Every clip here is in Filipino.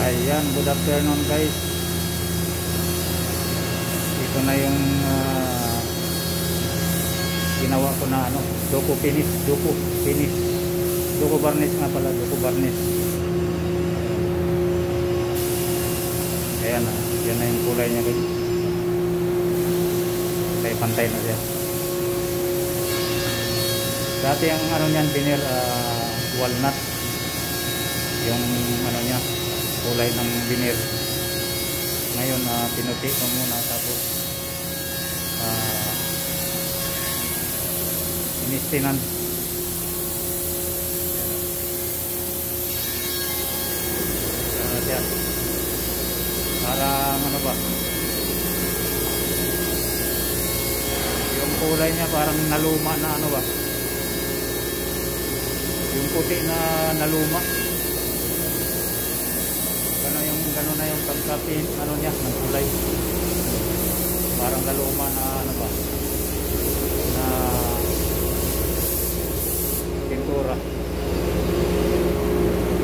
Ayan, good afternoon guys. Ito na yung ginawa ko na duko finish. Duko varnish nga pala, duko varnish. Ayan, yan na yung kulay niya guys. Pantay na siya. Dati ang niyan veneer walnut. Yung niya kulay ng veneer. Ngayon pinuti ko muna tapos inistinan. Para ba, yung kulay niya parang naluma na ba, yung puti na naluma. Gano'n na yung pagkapin niya ng kulay, parang naluma na ba, na pintura,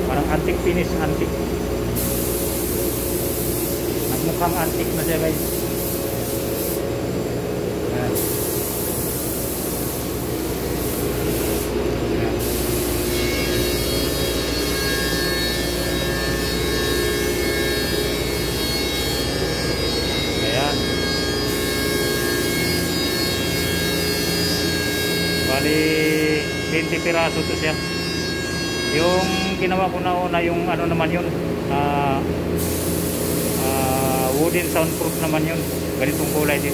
parang antique finish, antique, nagmukhang antique na siya guys. Ayan. Bali 20 piraso to siya. Yung ginawa ko na una, yung naman yun, wooden soundproof naman yun, ganitong kulay din,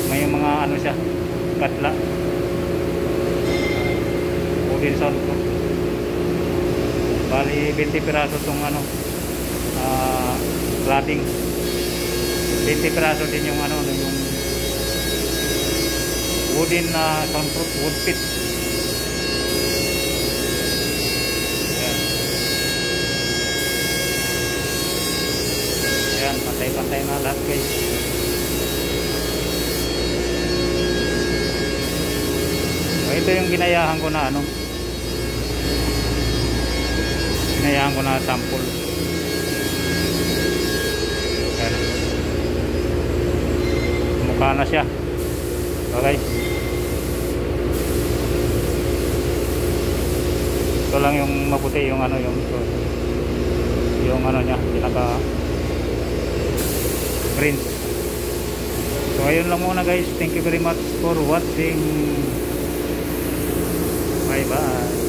may mga siya, katla, wooden soundproof. Bali 20 piraso tong cladding, 20 piraso din yung yung wooden soundproof wood pit. Ayan, pantay-pantay na lahat guys. So, ito yung ginayahan ko na ginayahan ko na sample. Ayan, mukha na siya. Okay, ito lang yung mabuti, yung yung niya, pinaka green. So ayun lang muna guys, thank you very much for watching. Bye bye.